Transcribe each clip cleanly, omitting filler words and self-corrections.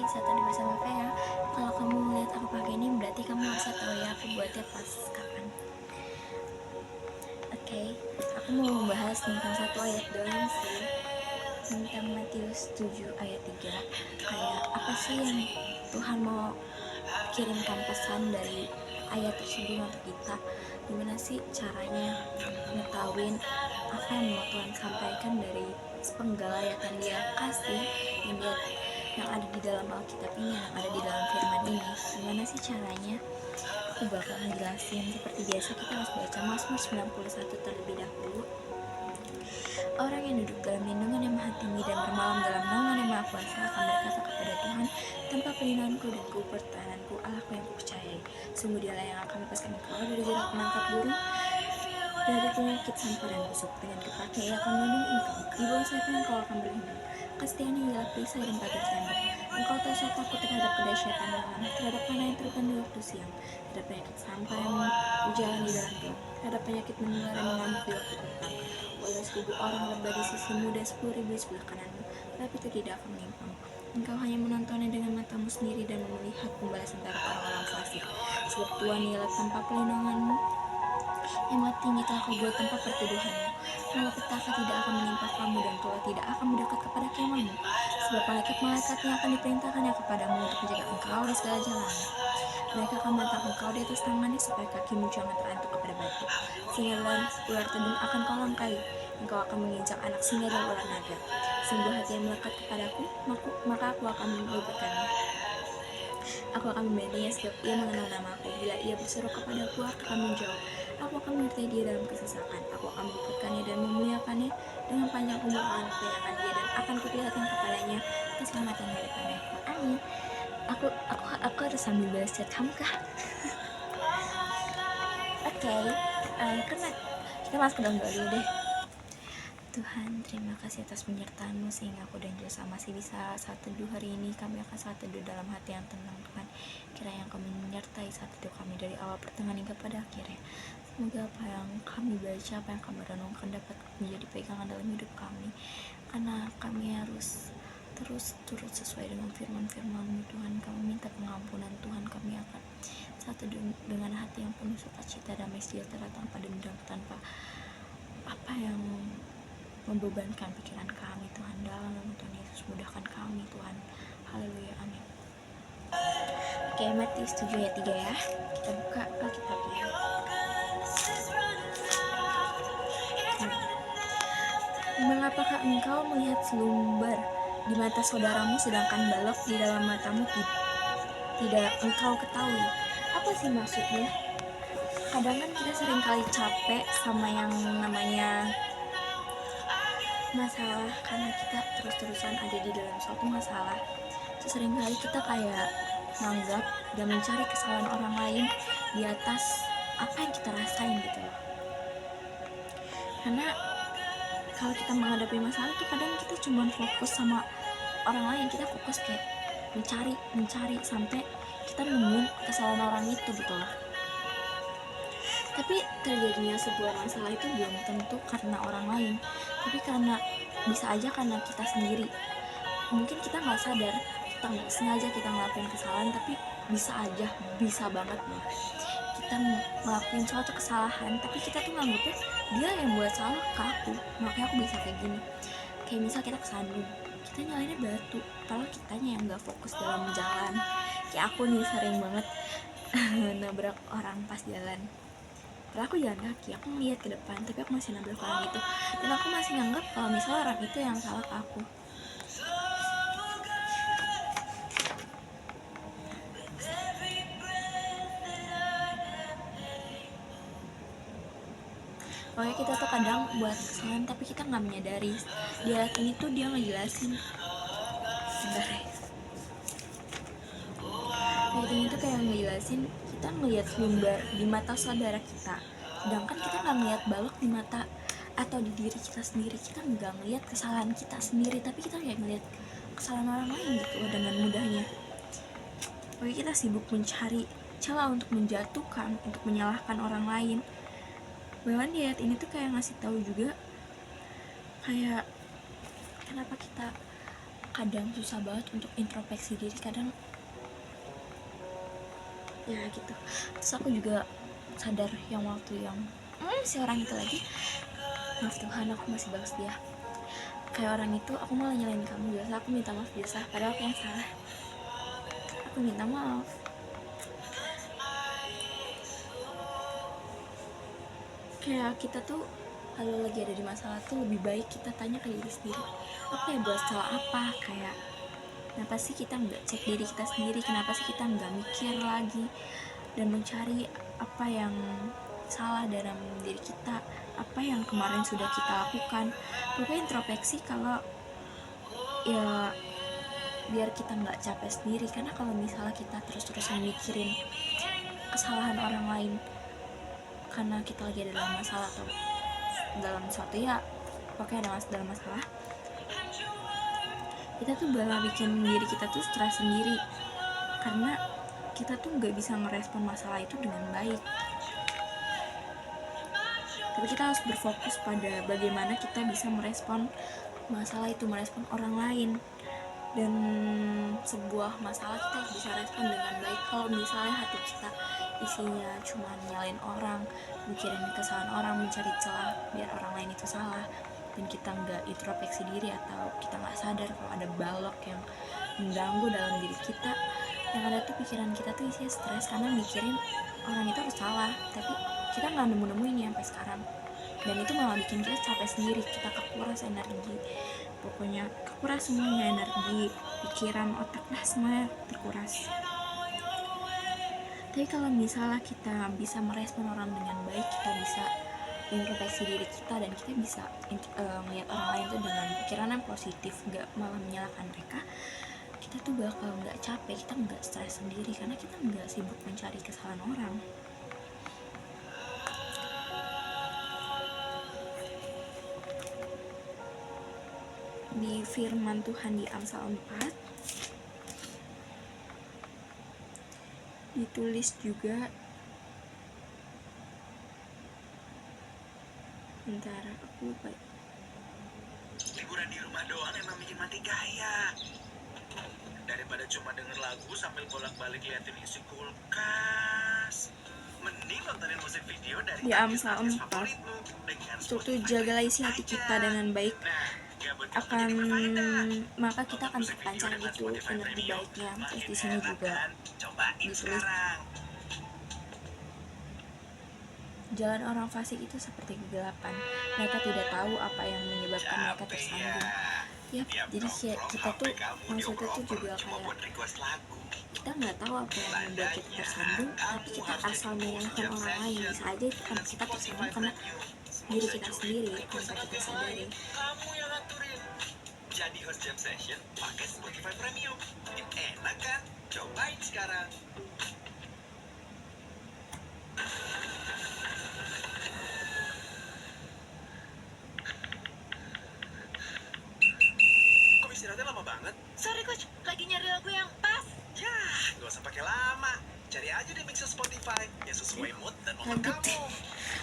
saat tadi bersama Vea. Kalau kamu lihat aku pakai ini berarti kamu harus tahu ya aku buatnya pas kapan. Oke, aku mau membahas tentang satu ayat doang sih, tentang Matius 7 ayat 3. Kayak apa sih yang Tuhan mau kirimkan pesan dari ayat tersebut untuk kita? Gimana sih caranya ngetahuin apa yang mau Tuhan sampaikan dari sepenggal ayat yang dia kasih, yang ada di dalam Alkitab ini, yang ada di dalam firman ini? Gimana sih caranya? Aku bakal ngejelasin. Seperti biasa kita harus baca Mazmur 91 terlebih dahulu. Orang yang duduk dalam lindungan yang maha tinggi dan bermalam dalam naungan yang maha kuasa akan berkata kepada Tuhan, tempat perlindunganku dan pertahananku, Allahku yang kupercayai. Sungguh dialah yang akan melepaskan engkau dari jerat penangkap burung, dari penyakit sampar dan busuk. Dengan kepaknya ia akan melindungi engkau, di bawah sayapnya engkau akan berlindung. Kesetiaannya ialah perisai dan pagar tembok. Engkau tak usah takut terhadap kedahsyatan malam, terhadap panah yang terbang di waktu siang, terhadap penyakit sampar yang berjalan di dalam gelap, terhadap penyakit menular yang mengamuk di waktu petang. Walau 1000 orang lebah di sisimu dan 10.000 di sebelah kananmu, tapi itu tidak akan menimpamu. Engkau hanya menontonnya dengan matamu sendiri dan melihat pembalasan terhadap orang-orang fasik. Sebab Tuhan ialah tempat perlindunganmu, yang maha tinggi telah kau buat tempat perteduhanmu. Malapetaka tidak akan menimpa kamu dan tulah tidak akan mendekat kepada kemahmu. Sebab malaikat-malaikatnya akan diperintahkannya kepadamu untuk menjaga engkau di segala jalanmu. Mereka akan menatang engkau di atas tangannya supaya kakimu jangan terantuk kepada batu. Singa dan ular tedung akan kau langkai. Engkau akan menginjak anak singa dan ular naga. Sungguh hati yang melekat kepadaku, maka aku akan meluputkannya. Aku akan membelanya sebab ia mengenal namaku. Bila ia berseru kepadaku, aku akan menjawab. Aku akan menyertai dia dalam kesesakan. Aku akan meluputkannya dan memuliakannya. Dengan panjang umur akan kuperlihatkan dia dan akan kuperlihatkan kepadanya keselamatan dari pandangku. Amin. Aku harus sambil balas chat kamu kah? Oke, karena kita masuk ke dalam doa dulu deh. Tuhan, terima kasih atas penyertaan-Mu sehingga aku dan Josa masih bisa saat teduh hari ini. Kami akan saat teduh dalam hati yang tenang, Tuhan. Kiranya Kami menyertai saat teduh kami dari awal pertengahan hingga pada akhirnya. Semoga apa yang kami baca, apa yang kami renungkan dapat menjadi pegangan dalam hidup kami. Karena kami harus terus turut sesuai dengan firman-firman-Mu, Tuhan. Kami minta pengampunan, Tuhan. Kami akan saat teduh dengan hati yang penuh sukacita, damai sejahtera, tanpa dendam, tanpa apa yang membebankan pikiran kami, Tuhan. Dalam nama Tuhan Yesus, mudahkan kami, Tuhan. Haleluya, amin. Oke, Matius 7 ayat 3 ya. Kita buka Alkitabnya. Mengapakah engkau melihat selumbar di mata saudaramu sedangkan balok di dalam matamu tidak engkau ketahui? Apa sih maksudnya? Kadang kan kita sering kali capek sama yang namanya masalah, karena kita terus-terusan ada di dalam suatu masalah. Seringkali kita kayak menganggap dan mencari kesalahan orang lain di atas apa yang kita rasain gitu loh. Karena kalau kita menghadapi masalah itu kadang kita cuma fokus sama orang lain, kita fokus kayak mencari sampai kita nemuin kesalahan orang itu gitu loh. Tapi terjadinya sebuah masalah itu belum tentu karena orang lain, tapi bisa aja karena kita sendiri. Mungkin kita nggak sadar, kita nggak sengaja kita ngelakuin kesalahan, tapi bisa banget nih kita ngelakuin suatu kesalahan, tapi kita tuh nganggepnya dia yang buat salah ke aku, makanya aku bisa kayak gini. Kayak misal kita kesandung, kita nyalainnya batu, padahal kitanya yang nggak fokus dalam jalan. Kayak aku nih sering banget nabrak orang pas jalan. Padahal aku jalan kaki, aku ngeliat ke depan, tapi aku masih nabrak orang itu, dan aku masih nganggap kalau misalnya orang itu yang salah ke aku. Pokoknya kita tuh kadang buat kesalahan tapi kita nggak menyadari. Di ayat ini tuh dia ngejelasin, sebentar ya. Ayat ini tuh kayak ngejelasin kita ngelihat selumbar di mata saudara kita, sedangkan kita nggak ngelihat balok di mata atau di diri kita sendiri. Kita nggak ngelihat kesalahan kita sendiri, tapi kita kayak ngelihat kesalahan orang lain gitu loh dengan mudahnya. Pokoknya kita sibuk mencari celah untuk menjatuhkan, untuk menyalahkan orang lain. Bahkan di ayat ini tuh kayak ngasih tahu juga kayak kenapa kita kadang susah banget untuk introspeksi diri, kadang ya gitu. Terus aku juga sadar yang waktu yang si orang itu lagi, maaf Tuhan aku masih balas dia, kayak orang itu aku malah nyalain kamu biasa, aku minta maaf biasa padahal aku yang salah, aku minta maaf. Kayak kita tuh kalau lagi ada di masalah tuh lebih baik kita tanya ke diri sendiri, apa ya buat salah apa, kayak kenapa sih kita nggak cek diri kita sendiri, kenapa sih kita nggak mikir lagi dan mencari apa yang salah dalam diri kita, apa yang kemarin sudah kita lakukan. Pokoknya introspeksi kalau ya biar kita nggak capek sendiri, karena kalau misalnya kita terus-terusan mikirin kesalahan orang lain karena kita lagi ada dalam masalah atau dalam suatu ya pokoknya ada dalam masalah, kita tuh malah bikin diri kita tuh stres sendiri karena kita tuh nggak bisa merespon masalah itu dengan baik. Tapi kita harus berfokus pada bagaimana kita bisa merespon masalah itu, merespon orang lain. Dan sebuah masalah kita harus bisa respon dengan baik. Kalau misalnya hati kita isinya cuma nyalain orang, mikirin kesalahan orang, mencari celah biar orang lain itu salah, dan kita nggak introspeksi diri atau kita nggak sadar kalau ada balok yang mengganggu dalam diri kita, yang ada tuh pikiran kita tuh isinya stres karena mikirin orang itu harus salah, tapi kita nggak nemu-nemuin sampai sekarang. Dan itu malah bikin kita capek sendiri, kita kekuras energi, pokoknya kekuras semuanya, energi, pikiran, otak, semuanya terkuras. Tapi kalau misalnya kita bisa merespon orang dengan baik, kita bisa introspeksi diri kita dan kita bisa melihat orang lain tuh dengan pikiran yang positif, gak malah menyalahkan mereka, kita tuh bakal gak capek, kita gak stres sendiri karena kita gak sibuk mencari kesalahan orang. Di firman Tuhan di Amsal 4 ditulis juga, bentar aku lupa. Liburan di rumah doang emang bikin mati gaya. Daripada cuma denger lagu sambil bolak-balik liatin isi kulkas, mending nontonin musik video dari di Amsal 4 itu jagalah isi hati kita dengan baik, maka kita akan terpancar gitu energi baiknya. Terus di sini juga ditulis, jalan orang fasik itu seperti kegelapan, mereka tidak tahu apa yang menyebabkan mereka tersandung. Jadi kayak kita tuh maksudnya tuh juga kayak kita nggak tahu apa yang membuat kita tersandung, tapi kita asal menyalahkan orang lain. Bisa aja kita tersandung karena diri kita sendiri tanpa kita sadari. Jadi host jam session pakai Spotify Premium, enak kan? Cobain sekarang. Kok istirahatnya lama banget? Sorry coach, lagi nyari lagu yang pas. Ya, gak usah pakai lama. Cari aja di mixer Spotify yang sesuai mood dan momen kamu.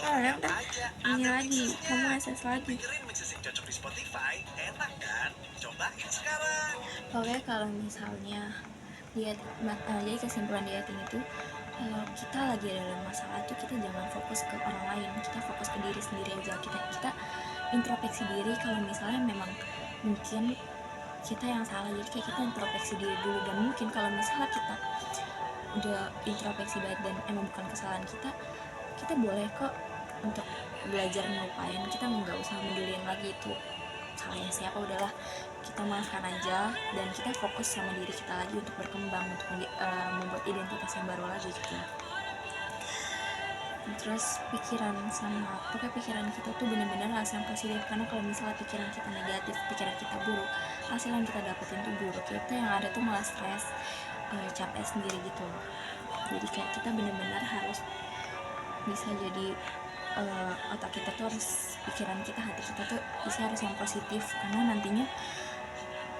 Ini lagi, kamu akses lagi. Dengerin mixes yang cocok di Spotify, enak kan? Cobain sekarang. Oke, kalau misalnya lihat, jadi kesimpulan di itu kalau kita lagi ada dalam masalah tuh kita jangan fokus ke orang lain, kita fokus ke diri sendiri aja. Kita introspeksi diri kalau misalnya memang mungkin kita yang salah, jadi kayak kita introspeksi diri dulu. Dan mungkin kalau misalnya kita udah introspeksi baik dan emang bukan kesalahan kita boleh kok untuk belajar melupain, kita nggak usah pedulin lagi itu salahnya siapa, udahlah kita maafkan aja dan kita fokus sama diri kita lagi untuk berkembang, untuk membuat identitas yang baru lagi gitu. Terus pikiran kita tuh benar-benar hasil yang positif, karena kalau misalnya pikiran kita negatif, pikiran kita buruk, hasil yang kita dapetin tuh buruk, kita yang ada tuh malah stres, capek sendiri gitu. Jadi kayak kita benar-benar harus bisa jadi otak kita tuh harus, pikiran kita, hati kita tuh bisa harus yang positif, karena nantinya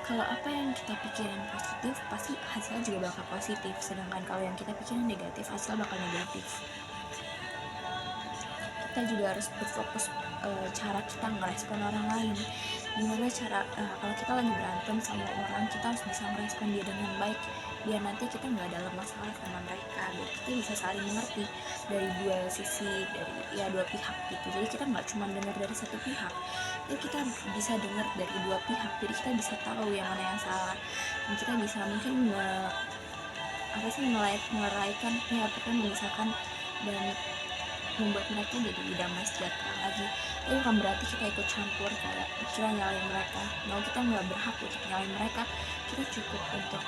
kalau apa yang kita pikirin positif pasti hasilnya juga bakal positif, sedangkan kalau yang kita pikirin negatif hasil bakal negatif. Kita juga harus berfokus cara kita ngerespon orang lain, gimana cara kalau kita lagi berantem sama orang, kita harus bisa merespon dia dengan baik biar nanti kita nggak dalam masalah sama mereka, biar kita bisa saling mengerti dari dua sisi, dari ya dua pihak gitu. Jadi kita nggak cuma dengar dari satu pihak, jadi kita bisa dengar dari dua pihak, jadi kita bisa tahu yang mana yang salah, dan kita bisa mungkin meluraikan ya, pokoknya memisahkan dan membuat mereka jadi damai sejahtera lagi. Tapi bukan berarti kita ikut campur kayak kita nyalain mereka. Kita nggak berhak untuk nyalain mereka, kita cukup untuk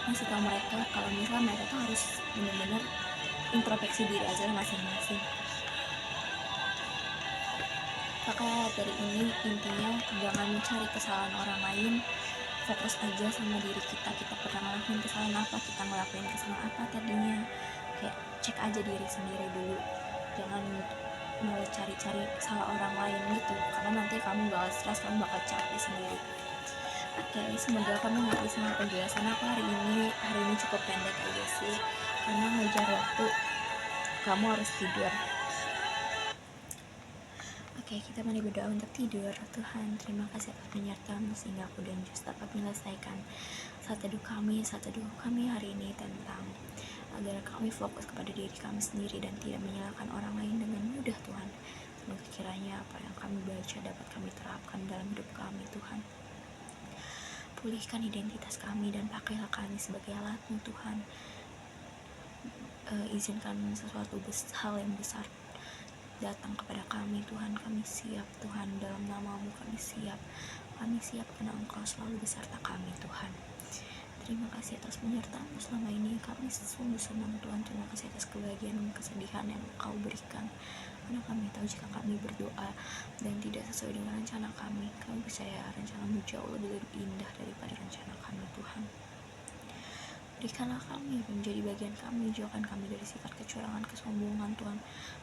ngasih tahu mereka kalau misalnya mereka tuh harus benar-benar introspeksi diri aja masing-masing. Maka dari ini intinya jangan mencari kesalahan orang lain, fokus aja sama diri kita pernah ngelakuin kesalahan apa, kita ngelakuin kesalahan apa tadinya, kayak cek aja diri sendiri dulu, jangan malah cari-cari salah orang lain gitu, karena nanti kamu bakal stres, kamu bakal capek sendiri. Oke, semoga kamu ngerti sama penjelasan aku hari ini cukup pendek aja sih, karena ngejar waktu, kamu harus tidur. Oke, kita mari berdoa untuk tidur. Tuhan, terima kasih atas penyertamu sehingga aku dan Jus dapat menyelesaikan saat teduh kami hari ini tentang agar kami fokus kepada diri kami sendiri dan tidak menyalahkan orang lain dengan mudah, Tuhan. Semoga kiranya apa yang kami baca dapat kami terapkan dalam hidup kami, Tuhan. Pulihkan identitas kami dan pakailah kami sebagai alat-Mu, Tuhan. Izinkan sesuatu hal yang besar datang kepada kami, Tuhan. Kami siap, Tuhan, dalam nama-Mu kami siap karena Engkau selalu beserta kami, Tuhan. Terima kasih atas penyertaan-Mu selama ini, kami sungguh senang, Tuhan. Terima kasih atas kebahagiaan dan kesedihan yang Engkau berikan, karena kami tahu jika kami berdoa dan tidak sesuai dengan rencana kami percaya rencana-Mu jauh lebih indah daripada rencana kami, Tuhan. Berikanlah kami menjadi bagian kami, jauhkan kami dari sifat kecurangan, kesombongan, Tuhan.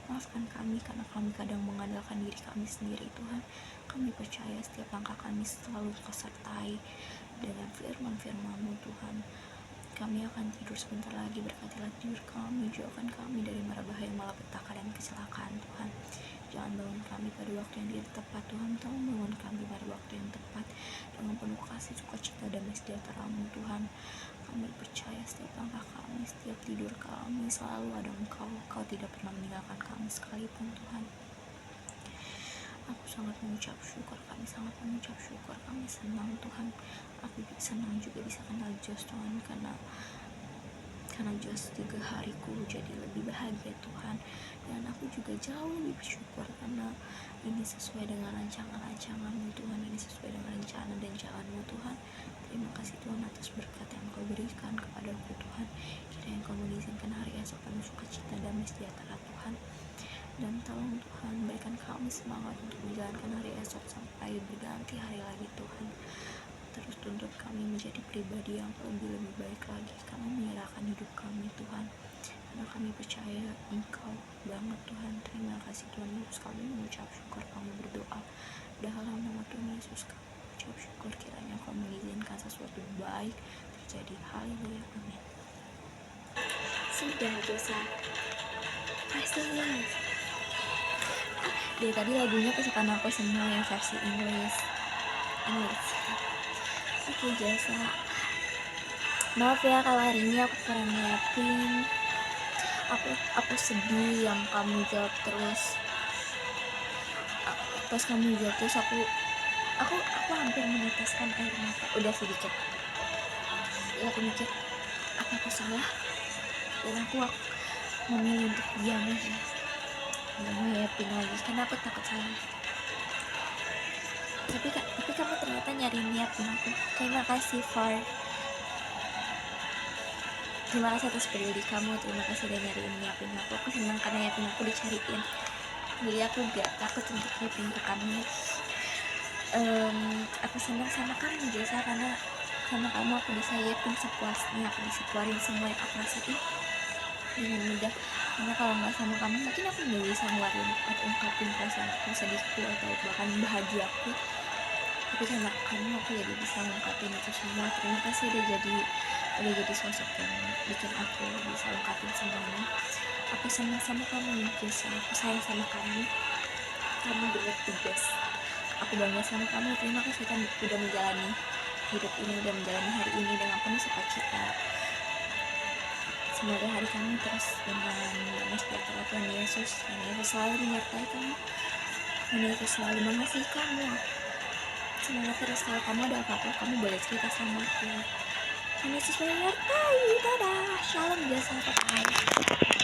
Maafkan kami karena kami kadang mengandalkan diri kami sendiri, Tuhan. Kami percaya setiap langkah kami selalu Kau sertai dengan firman-firman-Mu, Tuhan. Kami akan tidur sebentar lagi, berkatilah tidur kami, jauhkan kami dari mara bahaya, malapetaka dan kecelakaan, Tuhan. Jangan bangun kami pada waktu yang tidak tepat, Tuhan. Tolong bangun kami pada waktu yang tepat dengan penuh kasih, sukacita, damai sejahtera-Mu, Tuhan. Kami percaya setiap langkah kami, setiap tidur kami selalu ada Engkau. Kau tidak pernah meninggalkan kami sekalipun, Tuhan. Aku sangat mengucap syukur, kami senang, Tuhan. Aku senang juga bisa kenal Jos, Tuhan, karena Jos juga hariku jadi lebih bahagia, Tuhan. Dan aku juga jauh lebih bersyukur karena ini sesuai dengan rancangan-rancangan-Mu, Tuhan. Ini sesuai dengan rencana dan jalan-Mu, Tuhan. Terima kasih, Tuhan, atas berkat yang Kau berikan kepadaku, Tuhan. Kiranya Kau mengizinkan hari esok penuh sukacita, damai sejahtera, Tuhan. Dan tolong, Tuhan, berikan kami semangat untuk menjalankan hari esok sampai berganti hari lagi, Tuhan. Terus tuntut kami menjadi pribadi yang lebih baik lagi. Kami menyerahkan hidup kami, Tuhan, karena kami percaya Engkau banget, Tuhan. Terima kasih, Tuhan Yesus. Kami mengucap syukur, kami berdoa dalam nama Tuhan Yesus. Kami mengucap syukur, kiranya Kau mengizinkan sesuatu baik terjadi. Haleluya, amin. Sudah, Josa. Pastinya. Dari tadi lagunya kesukaan aku semua yang versi Inggris. Oke, Josa. Maaf ya kalau hari ini aku kurang nyiapin. Aku sedih yang kamu jawab terus. Pas kamu jawab terus aku hampir meneteskan air mata. Udah sedikit. Ya, aku mikir apa aku salah, dan aku memilih untuk diam aja, nggak mau nyiapin lagi karena aku takut salah. Tapi kamu ternyata nyiapin aku. Terima kasih atas peduli kamu. Terima kasih udah nyiapin aku. Aku senang karena nyiapin aku dicariin, jadi aku gak takut untuk nyiapin ke kamu. Aku senang sama kamu Jasa, karena sama kamu aku bisa nyiapin sepuasnya, aku bisa keluarin semua yang aku rasain dengan mudah. Karena kalau nggak sama kamu mungkin aku nggak bisa ngeluarin atau ungkapin perasaan aku, sedihku, atau bahkan bahagia aku. Tapi karena kamu aku jadi bisa ngungkapin itu semua. Terima kasih udah jadi sosok yang bikin aku bisa ungkapin semuanya. Aku senang sama kamu Jasa, aku sayang sama kamu. Kamu bener tugas, Aku bangga sama kamu. Terima kasih kan udah menjalani hidup ini, udah menjalani hari ini dengan penuh sukacita. Semoga hari kamu terus dengan damai sejahtera Tuhan Yesus. Tuhan Yesus selalu menyertai kamu. Tuhan Yesus selalu mengasihi kamu. Semangat terus, kalau kamu ada apa-apa kamu boleh cerita sama aku. Tuhan Yesus menyertai. Dadah. Shalom, jasa papai.